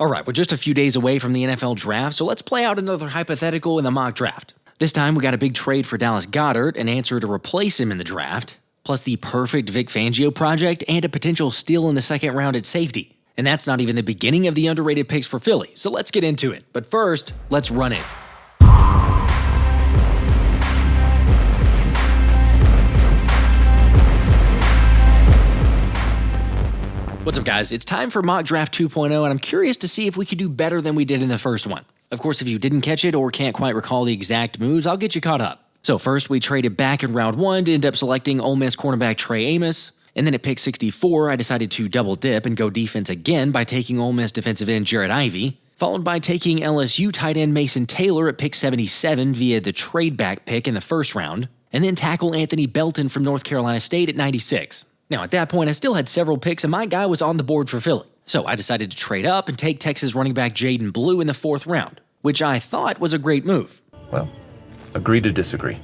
All right, we're just a few days away from the NFL draft, so let's play out another hypothetical in the mock draft. This time, we got a big trade for Dallas Goedert, an answer to replace him in the draft, plus the perfect Vic Fangio project, and a potential steal in the second round at safety. And that's not even the beginning of the underrated picks for Philly, so let's get into it. But first, let's run it. What's up, guys? It's time for Mock Draft 2.0, and I'm curious to see if we could do better than we did in the first one. Of course, if you didn't catch it or can't quite recall the exact moves, I'll get you caught up. So first, we traded back in round 1 to end up selecting Ole Miss cornerback Trey Amos, and then at pick 64, I decided to double dip and go defense again by taking Ole Miss defensive end Jared Ivey, followed by taking LSU tight end Mason Taylor at pick 77 via the trade back pick in the first round, and then tackle Anthony Belton from North Carolina State at 96. Now, at that point, I still had several picks, and my guy was on the board for Philly. So I decided to trade up and take Texas running back Jaydon Blue in the 4th round, which I thought was a great move. Well, agree to disagree.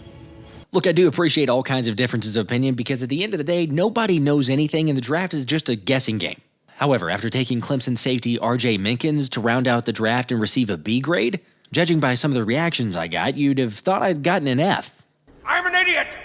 Look, I do appreciate all kinds of differences of opinion because at the end of the day, nobody knows anything and the draft is just a guessing game. However, after taking Clemson safety R.J. Minkins to round out the draft and receive a B grade, judging by some of the reactions I got, you'd have thought I'd gotten an F. I'm an idiot!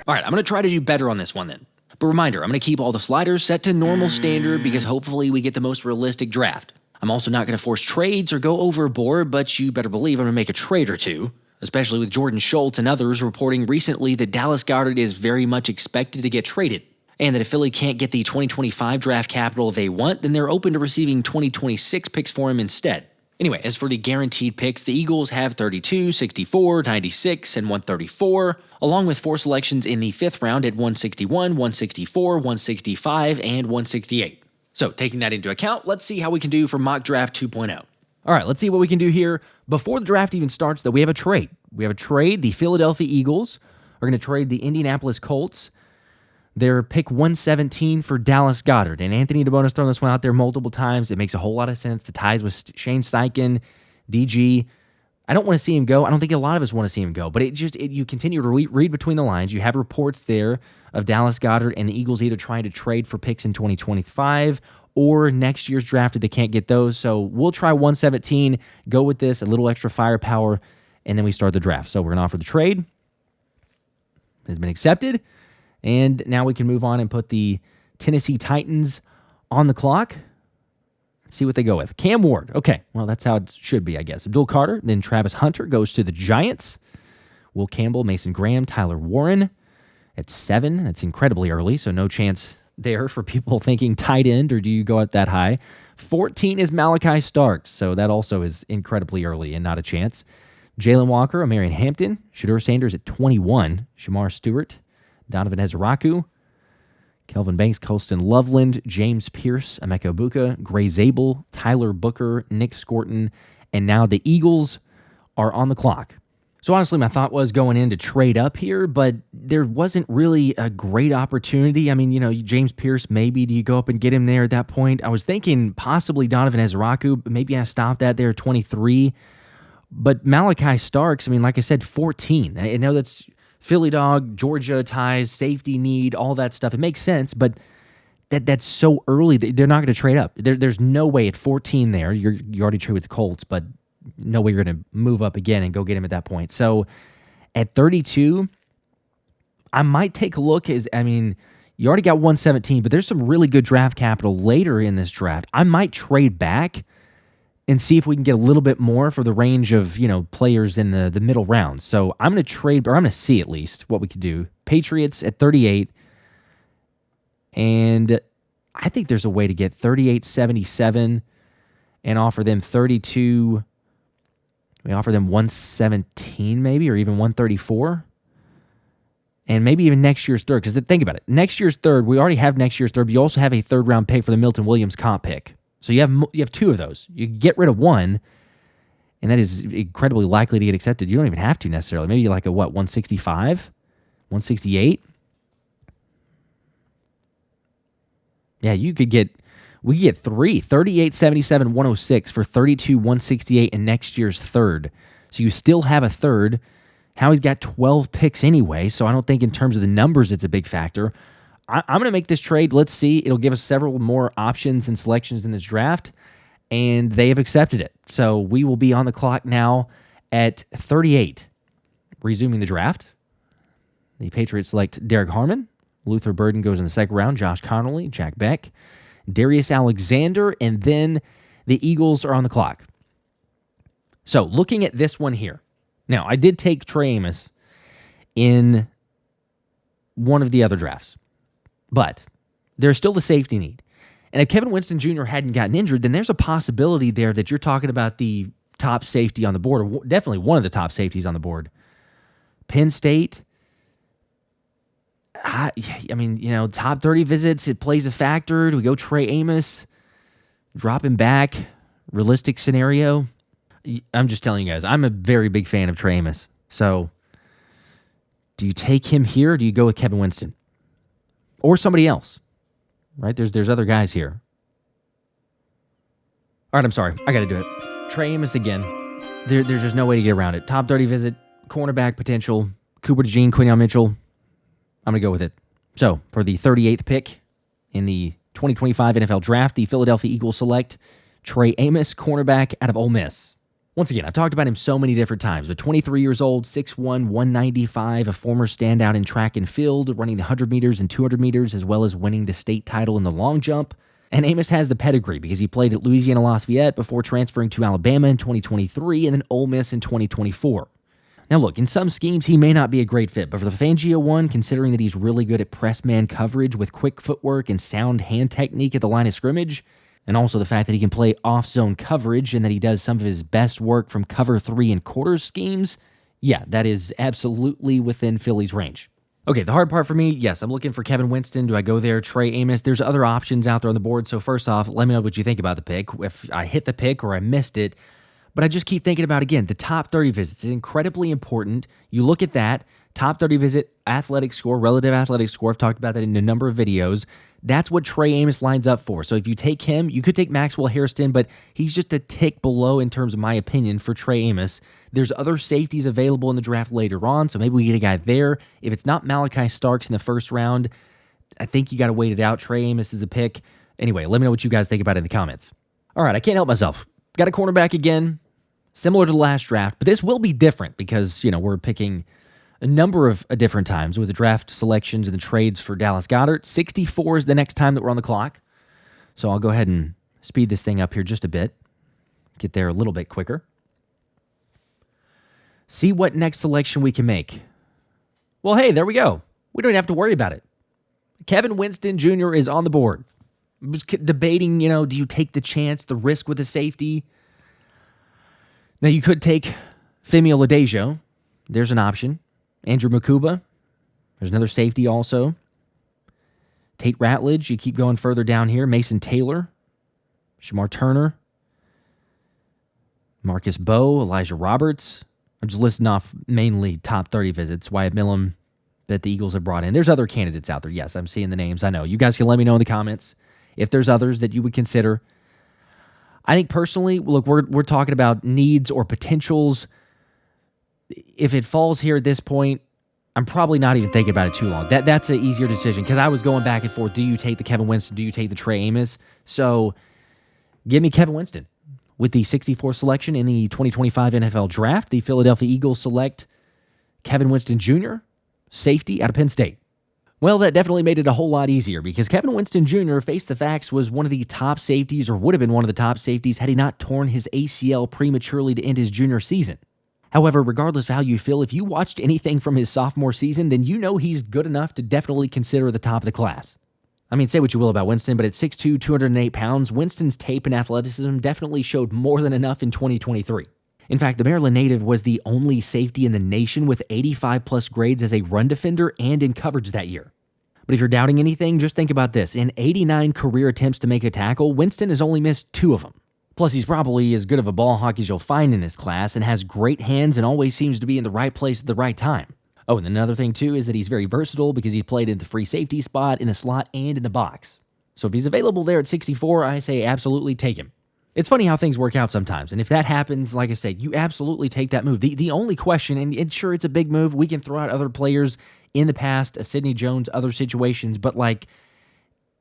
All right, I'm going to try to do better on this one then. But reminder, I'm going to keep all the sliders set to normal standard because hopefully we get the most realistic draft. I'm also not going to force trades or go overboard, but you better believe I'm going to make a trade or two, especially with Jordan Schultz and others reporting recently that Dallas Goedert is very much expected to get traded, and that if Philly can't get the 2025 draft capital they want, then they're open to receiving 2026 picks for him instead. Anyway, as for the guaranteed picks, the Eagles have 32, 64, 96, and 134, along with 4 selections in the 5th round at 161, 164, 165, and 168. So taking that into account, let's see how we can do for Mock Draft 2.0. All right, let's see what we can do here. Before the draft even starts, though, we have a trade. The Philadelphia Eagles are going to trade the Indianapolis Colts their pick 117 for Dallas Goedert. And Anthony DeBono's thrown this one out there multiple times. It makes a whole lot of sense. The ties with Shane Steichen, DG. I don't want to see him go. I don't think a lot of us want to see him go. But you continue to read between the lines. You have reports there of Dallas Goedert and the Eagles either trying to trade for picks in 2025 or next year's draft if they can't get those. So we'll try 117, go with this, a little extra firepower, and then we start the draft. So we're going to offer the trade. It has been accepted. And now we can move on and put the Tennessee Titans on the clock. Let's see what they go with. Cam Ward. Okay, well, that's how it should be, I guess. Abdul Carter, then Travis Hunter goes to the Giants. Will Campbell, Mason Graham, Tyler Warren at 7. That's incredibly early, so no chance there for people thinking tight end, or do you go at that high? 14 is Malachi Starks, so that also is incredibly early and not a chance. Jalen Walker, Omarion Hampton, Shadur Sanders at 21, Shamar Stewart, Donovan Ezeraku, Kelvin Banks, Colston Loveland, James Pierce, Emeka Buka, Gray Zabel, Tyler Booker, Nick Scorton, and now the Eagles are on the clock. So honestly, my thought was going in to trade up here, but there wasn't really a great opportunity. I mean, James Pierce, maybe do you go up and get him there at that point? I was thinking possibly Donovan Ezeraku, but maybe I stopped that there at 23. But Malachi Starks, like I said, 14. I know that's Philly dog, Georgia ties, safety need, all that stuff. It makes sense, but that's so early. They're not going to trade up. There's no way at 14 there. You already traded with the Colts, but no way you're going to move up again and go get him at that point. So at 32, I might take a look. You already got 117, but there's some really good draft capital later in this draft. I might trade back and see if we can get a little bit more for the range of, players in the middle rounds. So I'm going to trade, or I'm going to see at least what we could do. Patriots at 38. And I think there's a way to get 38-77 and offer them 32. We offer them 117 maybe, or even 134. And maybe even next year's third. Because think about it. Next year's third, we already have next year's third. But you also have a third-round pick for the Milton Williams comp pick. So you have 2 of those. You get rid of one, and that is incredibly likely to get accepted. You don't even have to necessarily. Maybe like a 165, 168. Yeah, we get 3, 38, 77, 106 for 32, 168 in next year's third. So you still have a third. Howie's got 12 picks anyway, so I don't think in terms of the numbers it's a big factor. I'm going to make this trade. Let's see. It'll give us several more options and selections in this draft, and they have accepted it. So we will be on the clock now at 38, resuming the draft. The Patriots select Derek Harmon. Luther Burden goes in the second round. Josh Connolly, Jack Beck, Darius Alexander, and then the Eagles are on the clock. So looking at this one here. Now, I did take Trey Amos in one of the other drafts, but there's still the safety need. And if Kevin Winston Jr. hadn't gotten injured, then there's a possibility there that you're talking about the top safety on the board, or definitely one of the top safeties on the board. Penn State, I mean, top 30 visits, it plays a factor. Do we go Trey Amos, drop him back, realistic scenario? I'm just telling you guys, I'm a very big fan of Trey Amos. So do you take him here, or do you go with Kevin Winston? Or somebody else, right? There's other guys here. All right, I'm sorry. I got to do it. Trey Amos again. There's just no way to get around it. Top 30 visit, cornerback potential, Cooper DeJean, Quinion Mitchell. I'm going to go with it. So, for the 38th pick in the 2025 NFL Draft, the Philadelphia Eagles select Trey Amos, cornerback out of Ole Miss. Once again, I've talked about him so many different times, but 23 years old, 6'1", 195, a former standout in track and field, running the 100 meters and 200 meters, as well as winning the state title in the long jump. And Amos has the pedigree because he played at Louisiana Lafayette before transferring to Alabama in 2023 and then Ole Miss in 2024. Now look, in some schemes, he may not be a great fit, but for the Fangio one, considering that he's really good at press man coverage with quick footwork and sound hand technique at the line of scrimmage, and also the fact that he can play off-zone coverage and that he does some of his best work from cover 3 and quarter schemes, yeah, that is absolutely within Philly's range. Okay, the hard part for me, yes, I'm looking for Kevin Winston. Do I go there? Trey Amos? There's other options out there on the board, so first off, let me know what you think about the pick, if I hit the pick or I missed it. But I just keep thinking about, again, the top 30 visits. It's incredibly important. You look at that, top 30 visit, athletic score, relative athletic score. I've talked about that in a number of videos. That's what Trey Amos lines up for. So if you take him, you could take Maxwell Hairston, but he's just a tick below in terms of my opinion for Trey Amos. There's other safeties available in the draft later on, so maybe we get a guy there. If it's not Malachi Starks in the first round, I think you got to wait it out. Trey Amos is a pick. Anyway, let me know what you guys think about it in the comments. All right, I can't help myself. Got a cornerback again. Similar to the last draft, but this will be different because, we're picking a number of different times with the draft selections and the trades for Dallas Goedert. 64 is the next time that we're on the clock. So I'll go ahead and speed this thing up here just a bit. Get there a little bit quicker. See what next selection we can make. Well, hey, there we go. We don't have to worry about it. Kevin Winston Jr. is on the board. I was debating, do you take the chance, the risk with the safety? Now, you could take Femi Oladejo. There's an option. Andrew Makuba. There's another safety also. Tate Ratledge. You keep going further down here. Mason Taylor. Shamar Turner. Marcus Bowe. Elijah Roberts. I'm just listing off mainly top 30 visits. Wyatt Millam that the Eagles have brought in. There's other candidates out there. Yes, I'm seeing the names. I know. You guys can let me know in the comments if there's others that you would consider. I think personally, look, we're talking about needs or potentials. If it falls here at this point, I'm probably not even thinking about it too long. That's an easier decision because I was going back and forth. Do you take the Kevin Winston? Do you take the Trey Amos? So give me Kevin Winston. With the 64th selection in the 2025 NFL Draft, the Philadelphia Eagles select Kevin Winston Jr., safety out of Penn State. Well, that definitely made it a whole lot easier because Kevin Winston Jr., face the facts, was one of the top safeties or would have been one of the top safeties had he not torn his ACL prematurely to end his junior season. However, regardless of how you feel, if you watched anything from his sophomore season, then you know he's good enough to definitely consider the top of the class. I mean, say what you will about Winston, but at 6'2", 208 pounds, Winston's tape and athleticism definitely showed more than enough in 2023. In fact, the Maryland native was the only safety in the nation with 85-plus grades as a run defender and in coverage that year. But if you're doubting anything, just think about this. In 89 career attempts to make a tackle, Winston has only missed 2 of them. Plus, he's probably as good of a ball hawk as you'll find in this class and has great hands and always seems to be in the right place at the right time. Oh, and another thing, too, is that he's very versatile because he's played in the free safety spot, in the slot, and in the box. So if he's available there at 64, I say absolutely take him. It's funny how things work out sometimes, and if that happens, like I said, you absolutely take that move. The only question, and sure, it's a big move, we can throw out other players in the past, a Sidney Jones, other situations, but like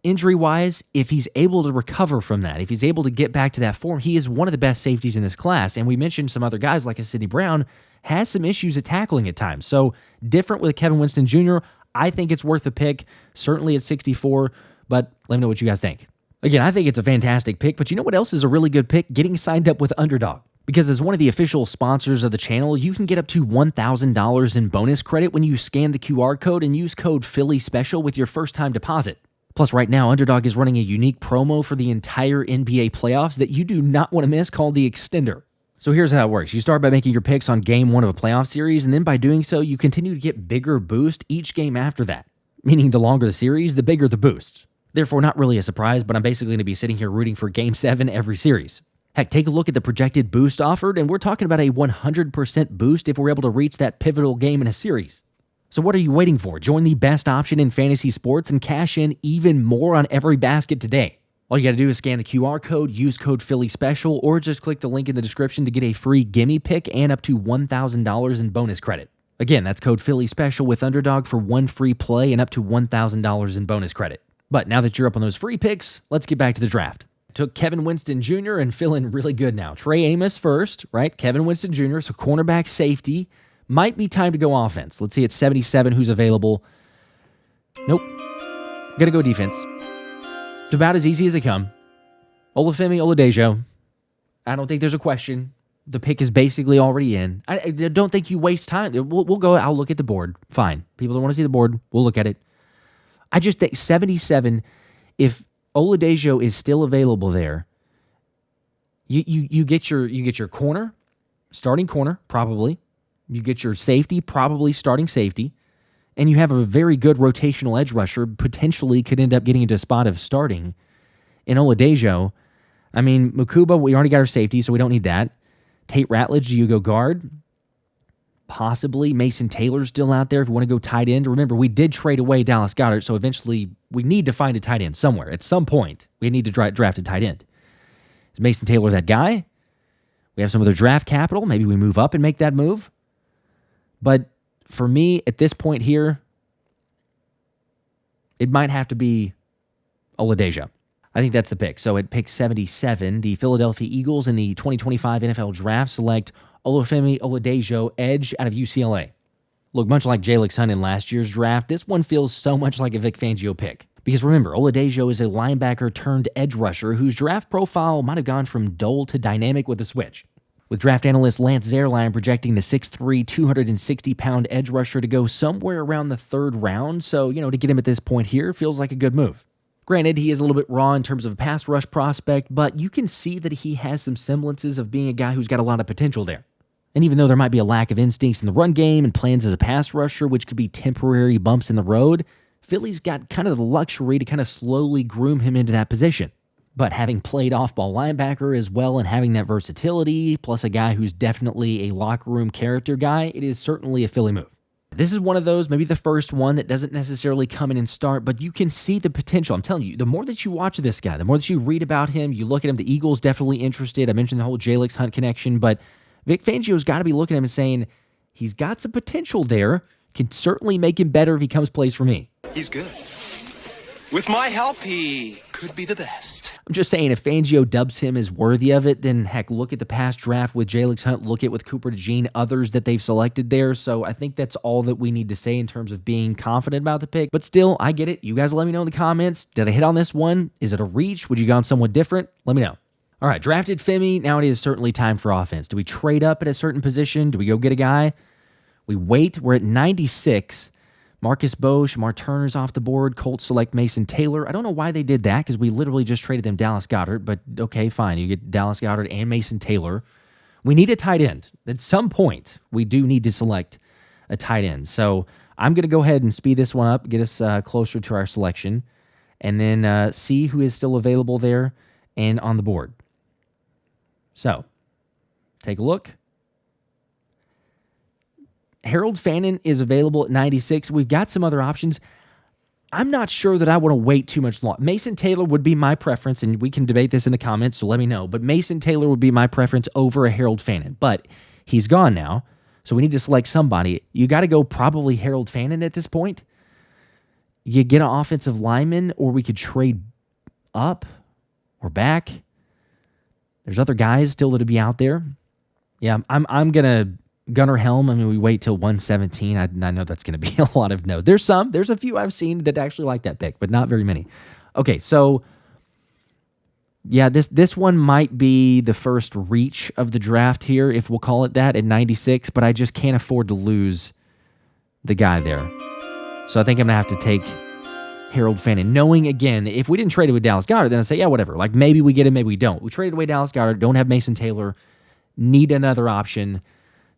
injury-wise, if he's able to recover from that, if he's able to get back to that form, he is one of the best safeties in this class. And we mentioned some other guys like a Sidney Brown has some issues at tackling at times. So different with Kevin Winston Jr. I think it's worth a pick, certainly at 64, but let me know what you guys think. Again, I think it's a fantastic pick, but you know what else is a really good pick? Getting signed up with Underdog. Because as one of the official sponsors of the channel, you can get up to $1,000 in bonus credit when you scan the QR code and use code PHILLYSPECIAL with your first-time deposit. Plus, right now, Underdog is running a unique promo for the entire NBA playoffs that you do not want to miss called the Extender. So here's how it works. You start by making your picks on game one of a playoff series, and then by doing so, you continue to get bigger boost each game after that. Meaning the longer the series, the bigger the boost. Therefore, not really a surprise, but I'm basically going to be sitting here rooting for Game 7 every series. Heck, take a look at the projected boost offered, and we're talking about a 100% boost if we're able to reach that pivotal game in a series. So what are you waiting for? Join the best option in fantasy sports and cash in even more on every basket today. All you got to do is scan the QR code, use code PHILLYSPECIAL, or just click the link in the description to get a free gimme pick and up to $1,000 in bonus credit. Again, that's code PHILLYSPECIAL with Underdog for one free play and up to $1,000 in bonus credit. But now that you're up on those free picks, let's get back to the draft. Took Kevin Winston Jr. and feeling really good now. Trey Amos first, right? Kevin Winston Jr., so cornerback, safety. Might be time to go offense. Let's see at 77 who's available. Nope. Gonna go defense. It's about as easy as they come. Oluwafemi Oladejo. I don't think there's a question. The pick is basically already in. I don't think you waste time. We'll go. I'll look at the board. Fine. People don't want to see the board. We'll look at it. I just think 77, if Oladejo is still available there, you get your corner, starting corner, probably. You get your safety, probably starting safety, and you have a very good rotational edge rusher, potentially could end up getting into a spot of starting. In Oladejo, I mean, Mukuba, we already got our safety, so we don't need that. Tate Ratledge, do you go guard? Possibly. Mason Taylor's still out there if you want to go tight end. Remember, we did trade away Dallas Goedert, so eventually we need to find a tight end somewhere. At some point, we need to draft a tight end. Is Mason Taylor that guy? We have some other draft capital. Maybe we move up and make that move. But for me, at this point here, it might have to be Oladejo. I think that's the pick. So at pick 77, the Philadelphia Eagles in the 2025 NFL Draft select Oluwafemi Oladejo, edge out of UCLA. Look, much like Jalen Hunt in last year's draft, this one feels so much like a Vic Fangio pick. Because remember, Oladejo is a linebacker turned edge rusher whose draft profile might have gone from dull to dynamic with a switch. With draft analyst Lance Zierlein projecting the 6'3", 260-pound edge rusher to go somewhere around the third round, so, to get him at this point here feels like a good move. Granted, he is a little bit raw in terms of a pass rush prospect, but you can see that he has some semblances of being a guy who's got a lot of potential there. And even though there might be a lack of instincts in the run game and plans as a pass rusher, which could be temporary bumps in the road, Philly's got kind of the luxury to kind of slowly groom him into that position. But having played off-ball linebacker as well and having that versatility, plus a guy who's definitely a locker room character guy, it is certainly a Philly move. This is one of those, maybe the first one that doesn't necessarily come in and start, but you can see the potential. I'm telling you, the more that you watch this guy, the more that you read about him, you look at him, the Eagles definitely interested. I mentioned the whole Jalen Hunt connection, but Vic Fangio's got to be looking at him and saying, he's got some potential there, can certainly make him better if he comes plays for me. He's good. With my help, he could be the best. I'm just saying, if Fangio dubs him as worthy of it, then heck, look at the past draft with Jalen Hunt, look at with Cooper DeJean, others that they've selected there. So I think that's all that we need to say in terms of being confident about the pick. But still, I get it. You guys let me know in the comments. Did I hit on this one? Is it a reach? Would you go on somewhat different? Let me know. All right, drafted Femi. Now it is certainly time for offense. Do we trade up at a certain position? Do we go get a guy? We wait. We're at 96. Marcus Bowe, Shamar Turner's off the board. Colts select Mason Taylor. I don't know why they did that because we literally just traded them Dallas Goedert, but okay, fine. You get Dallas Goedert and Mason Taylor. We need a tight end. At some point, we do need to select a tight end. So I'm going to go ahead and speed this one up, get us closer to our selection, and then see who is still available there and on the board. So take a look. Harold Fannin is available at 96. We've got some other options. I'm not sure that I want to wait too much long. Mason Taylor would be my preference, and we can debate this in the comments, so let me know. But Mason Taylor would be my preference over a Harold Fannin. But he's gone now, So we need to select somebody. You got to go probably Harold Fannin at this point. You get an offensive lineman, or we could trade up or back. There's other guys still that'll be out there. Yeah, I'm going to Gunnar Helm. I mean, we wait till 117. I know that's going to be a lot of no. There's a few I've seen that actually like that pick, but not very many. Okay, so yeah, this one might be the first reach of the draft here, if we'll call it that, at 96, but I just can't afford to lose the guy there. So I think I'm going to have to take Harold Fannin, knowing, again, if we didn't trade it with Dallas Goedert, then I'd say, yeah, whatever. Like, maybe we get him, maybe we don't. We traded away Dallas Goedert, don't have Mason Taylor, need another option.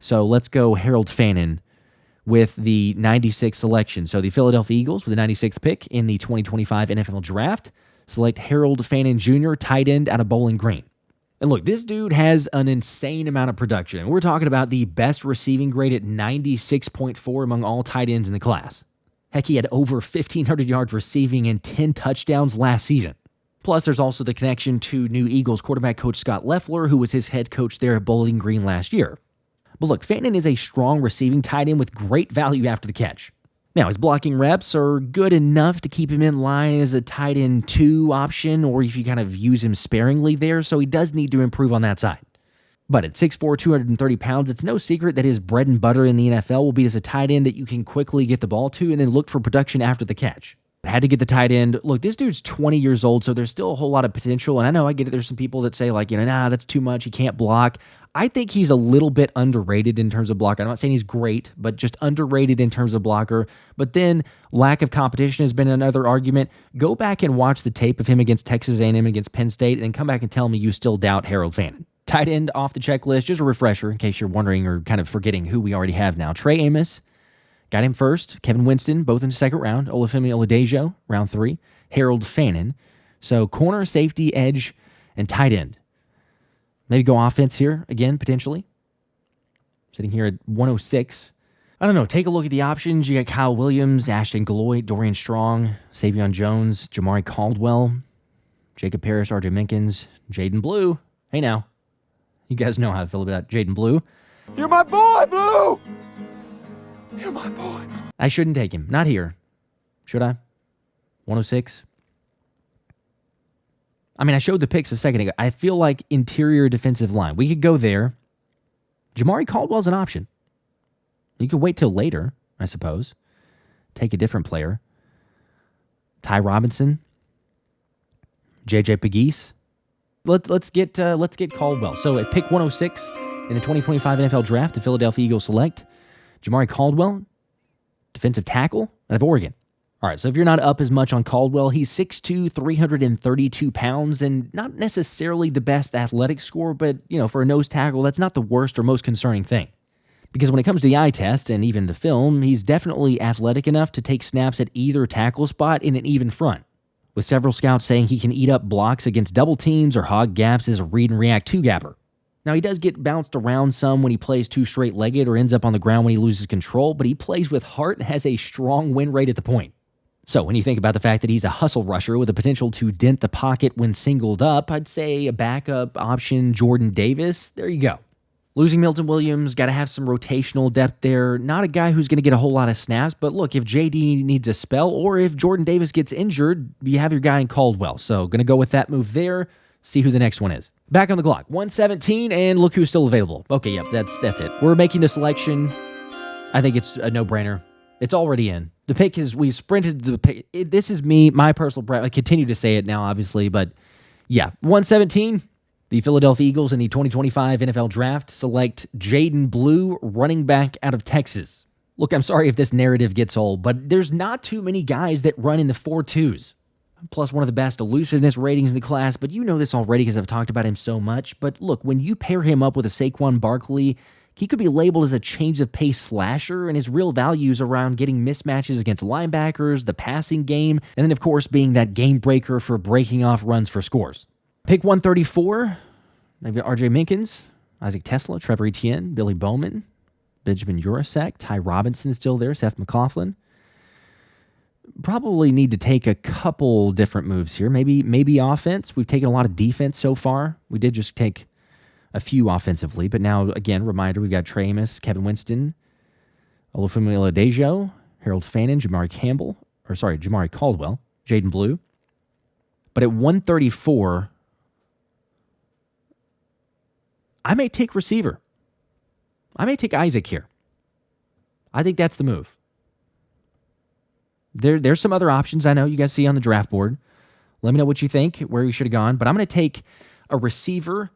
So let's go Harold Fannin with the 96th selection. So the Philadelphia Eagles with the 96th pick in the 2025 NFL Draft select Harold Fannin Jr., tight end out of Bowling Green. And look, this dude has an insane amount of production. We're talking about the best receiving grade at 96.4 among all tight ends in the class. Heck, he had over 1,500 yards receiving and 10 touchdowns last season. Plus, there's also the connection to new Eagles quarterback coach Scott Loeffler, who was his head coach there at Bowling Green last year. But look, Fannin is a strong receiving tight end with great value after the catch. Now, his blocking reps are good enough to keep him in line as a tight end 2 option, or if you kind of use him sparingly there, so he does need to improve on that side. But at 6'4", 230 pounds, it's no secret that his bread and butter in the NFL will be as a tight end that you can quickly get the ball to and then look for production after the catch. I had to get the tight end. Look, this dude's 20 years old, so there's still a whole lot of potential. And I know, I get it. There's some people that say, like, nah, that's too much. He can't block. I think he's a little bit underrated in terms of blocker. I'm not saying he's great, but just underrated in terms of blocker. But then lack of competition has been another argument. Go back and watch the tape of him against Texas A&M, against Penn State, and then come back and tell me you still doubt Harold Fannin. Tight end off the checklist, just a refresher in case you're wondering or kind of forgetting who we already have now. Trey Amos, got him first. Kevin Winston, both in the second round. Oluwafemi Oladejo, round 3. Harold Fannin. So corner, safety, edge, and tight end. Maybe go offense here again, potentially. Sitting here at 106. I don't know. Take a look at the options. You got Kyle Williams, Ashton Galoy, Dorian Strong, Savion Jones, Jamaree Caldwell, Jacob Parrish, RJ Minkins, Jaydon Blue. Hey now. You guys know how I feel about Jaydon Blue. You're my boy, Blue! You're my boy. I shouldn't take him. Not here. Should I? 106. I mean, I showed the picks a second ago. I feel like interior defensive line. We could go there. Jamaree Caldwell's an option. You could wait till later, I suppose. Take a different player. Ty Robinson. JJ Pegues. Let's get Caldwell. So at pick 106 in the 2025 NFL Draft, the Philadelphia Eagles select Jamaree Caldwell, defensive tackle out of Oregon. All right, so if you're not up as much on Caldwell, he's 6'2", 332 pounds, and not necessarily the best athletic score, but, for a nose tackle, that's not the worst or most concerning thing. Because when it comes to the eye test and even the film, he's definitely athletic enough to take snaps at either tackle spot in an even front, with several scouts saying he can eat up blocks against double teams or hog gaps as a read and react two-gapper. Now, he does get bounced around some when he plays too straight-legged or ends up on the ground when he loses control, but he plays with heart and has a strong win rate at the point. So when you think about the fact that he's a hustle rusher with the potential to dent the pocket when singled up, I'd say a backup option, Jordan Davis. There you go. Losing Milton Williams, got to have some rotational depth there. Not a guy who's going to get a whole lot of snaps, but look, if JD needs a spell or if Jordan Davis gets injured, you have your guy in Caldwell. So going to go with that move there. See who the next one is. Back on the clock, 117, and look who's still available. Okay, yep, that's it. We're making the selection. I think it's a no-brainer. It's already in. The pick is, we sprinted the pick. This is me, my personal preference. I continue to say it now, obviously, but yeah, 117. The Philadelphia Eagles in the 2025 NFL Draft select Jaydon Blue, running back out of Texas. Look, I'm sorry if this narrative gets old, but there's not too many guys that run in the 4.2s. Plus one of the best elusiveness ratings in the class, but you know this already because I've talked about him so much. But look, when you pair him up with a Saquon Barkley, he could be labeled as a change of pace slasher, and his real value is around getting mismatches against linebackers, the passing game, and then, of course, being that game breaker for breaking off runs for scores. Pick 134, I've got RJ Minkins, Isaac Teslaa, Trevor Etienne, Billy Bowman, Benjamin Urasek, Ty Robinson still there, Seth McLaughlin. Probably need to take a couple different moves here. Maybe offense. We've taken a lot of defense so far. We did just take a few offensively. But now, again, reminder, we've got Trey Amos, Kevin Winston, Oluwafemi Oladejo, Harold Fannin, Jamaree Caldwell, Jaydon Blue. But at 134, I may take receiver. I may take Isaac here. I think that's the move. There's some other options I know you guys see on the draft board. Let me know what you think, where you should have gone. But I'm going to take a receiver,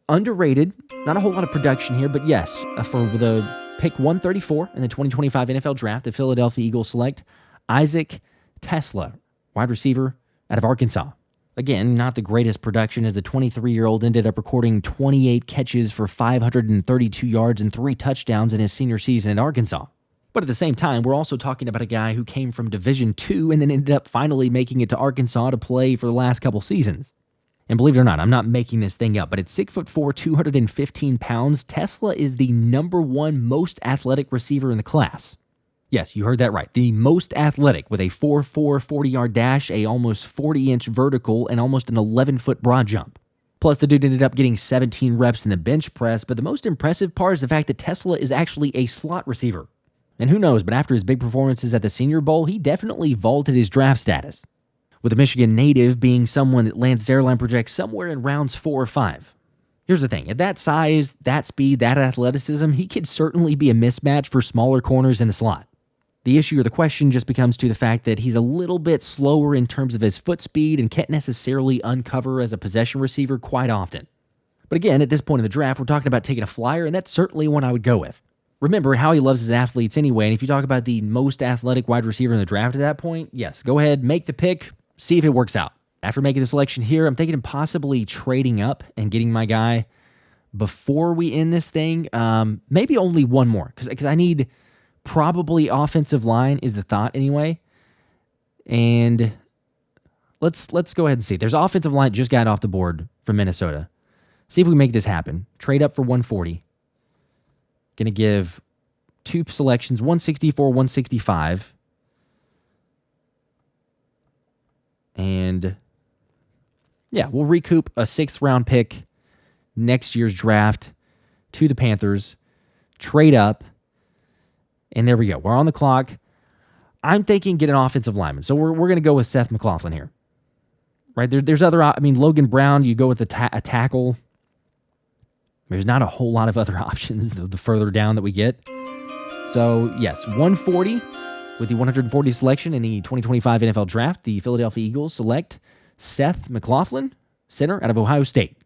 underrated, not a whole lot of production here, but yes, for the pick 134 in the 2025 NFL Draft, the Philadelphia Eagles select Isaac Teslaa, wide receiver out of Arkansas. Again, not the greatest production, as the 23-year-old ended up recording 28 catches for 532 yards and 3 touchdowns in his senior season at Arkansas. But at the same time, we're also talking about a guy who came from Division II and then ended up finally making it to Arkansas to play for the last couple seasons. And believe it or not, I'm not making this thing up, but at 6'4", 215 pounds, Teslaa is the number 1 most athletic receiver in the class. Yes, you heard that right. The most athletic, with a 4.4 40-yard dash, a almost 40-inch vertical, and almost an 11-foot broad jump. Plus, the dude ended up getting 17 reps in the bench press, but the most impressive part is the fact that Teslaa is actually a slot receiver. And who knows, but after his big performances at the Senior Bowl, he definitely vaulted his draft status, with a Michigan native being someone that Lance Zierlein projects somewhere in rounds 4 or 5. Here's the thing, at that size, that speed, that athleticism, he could certainly be a mismatch for smaller corners in the slot. The issue or the question just becomes to the fact that he's a little bit slower in terms of his foot speed and can't necessarily uncover as a possession receiver quite often. But again, at this point in the draft, we're talking about taking a flyer, and that's certainly one I would go with. Remember, Howie loves his athletes anyway, and if you talk about the most athletic wide receiver in the draft at that point, yes, go ahead, make the pick, see if it works out. After making the selection here, I'm thinking of possibly trading up and getting my guy before we end this thing. Maybe only one more, because I need... Probably offensive line is the thought anyway. And let's go ahead and see. There's offensive line just got off the board from Minnesota. See if we make this happen. Trade up for 140. Going to give 2 selections, 164, 165. And yeah, we'll recoup a 6th round pick next year's draft to the Panthers. Trade up. And there we go. We're on the clock. I'm thinking get an offensive lineman. So we're going to go with Seth McLaughlin here. Right? There's other... Logan Brown, you go with a tackle. There's not a whole lot of other options the further down that we get. So, yes, 140 with the 140 selection in the 2025 NFL Draft. The Philadelphia Eagles select Seth McLaughlin, center out of Ohio State.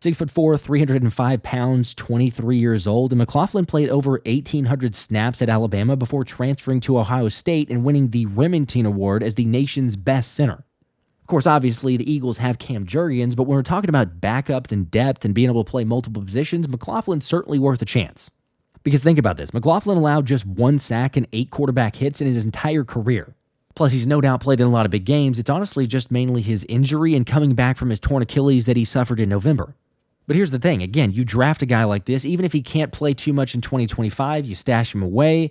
6'4", 305 pounds, 23 years old, and McLaughlin played over 1,800 snaps at Alabama before transferring to Ohio State and winning the Remington Award as the nation's best center. Of course, obviously, the Eagles have Cam Jurgens, but when we're talking about backup and depth and being able to play multiple positions, McLaughlin's certainly worth a chance. Because think about this, McLaughlin allowed just 1 sack and 8 quarterback hits in his entire career. Plus, he's no doubt played in a lot of big games. It's honestly just mainly his injury and coming back from his torn Achilles that he suffered in November. But here's the thing. Again, you draft a guy like this, even if he can't play too much in 2025, you stash him away.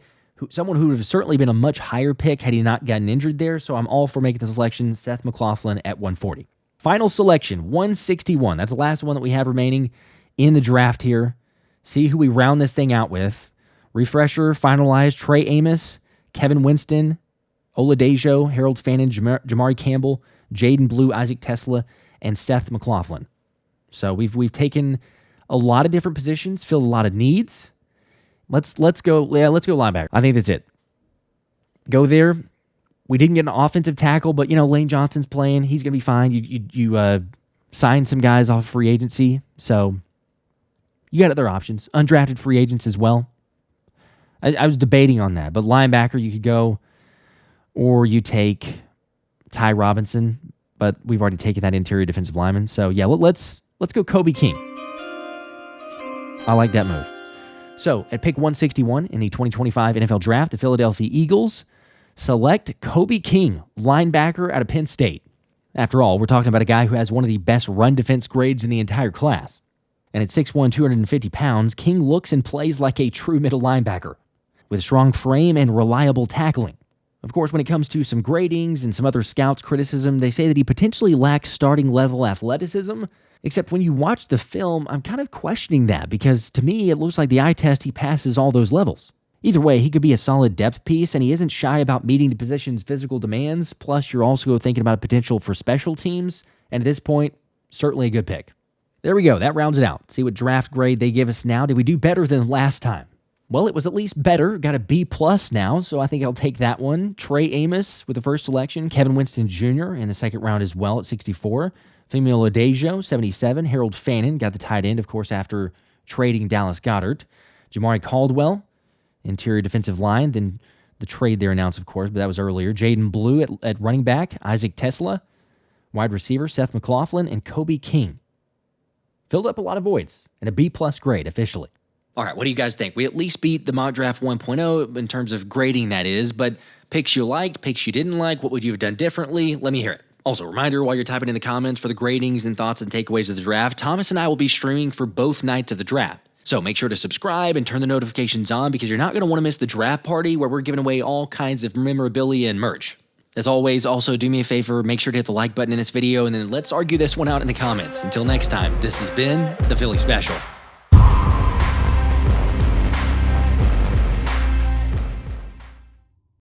Someone who would have certainly been a much higher pick had he not gotten injured there. So I'm all for making the selection, Seth McLaughlin at 140. Final selection, 161. That's the last one that we have remaining in the draft here. See who we round this thing out with. Refresher, finalized, Trey Amos, Kevin Winston, Oladejo, Harold Fannin, Jamaree Caldwell, Jaydon Blue, Isaac Teslaa, and Seth McLaughlin. So we've taken a lot of different positions, filled a lot of needs. Let's go linebacker. I think that's it. Go there. We didn't get an offensive tackle, but Lane Johnson's playing. He's gonna be fine. You signed some guys off free agency, so you got other options. Undrafted free agents as well. I was debating on that, but linebacker you could go, or you take Ty Robinson, but we've already taken that interior defensive lineman. So yeah, let's go Kobe King. I like that move. So at pick 161 in the 2025 NFL Draft, the Philadelphia Eagles select Kobe King, linebacker out of Penn State. After all, we're talking about a guy who has one of the best run defense grades in the entire class. And at 6'1", 250 pounds, King looks and plays like a true middle linebacker, with strong frame and reliable tackling. Of course, when it comes to some gradings and some other scouts' criticism, they say that he potentially lacks starting-level athleticism, Except when you watch the film, I'm kind of questioning that because to me, it looks like the eye test, he passes all those levels. Either way, he could be a solid depth piece, and he isn't shy about meeting the position's physical demands. Plus, you're also thinking about a potential for special teams, and at this point, certainly a good pick. There we go. That rounds it out. See what draft grade they give us now. Did we do better than last time? Well, it was at least better. Got a B+ now, so I think I'll take that one. Trey Amos with the first selection. Kevin Winston Jr. in the second round as well at 64. Oluwafemi Oladejo, 77. Harold Fannin got the tight end, of course, after trading Dallas Goedert. Jamaree Caldwell, interior defensive line. Then the trade there announced, of course, but that was earlier. Jaydon Blue at running back. Isaac Teslaa, wide receiver. Seth McLaughlin, and Kobe King. Filled up a lot of voids, and a B+ grade officially. All right, what do you guys think? We at least beat the mock draft 1.0 in terms of grading, that is, but picks you liked, picks you didn't like, what would you have done differently? Let me hear it. Also, reminder while you're typing in the comments for the gradings and thoughts and takeaways of the draft, Thomas and I will be streaming for both nights of the draft. So make sure to subscribe and turn the notifications on because you're not going to want to miss the draft party where we're giving away all kinds of memorabilia and merch. As always, also do me a favor, make sure to hit the like button in this video, and then let's argue this one out in the comments. Until next time, this has been the Philly Special.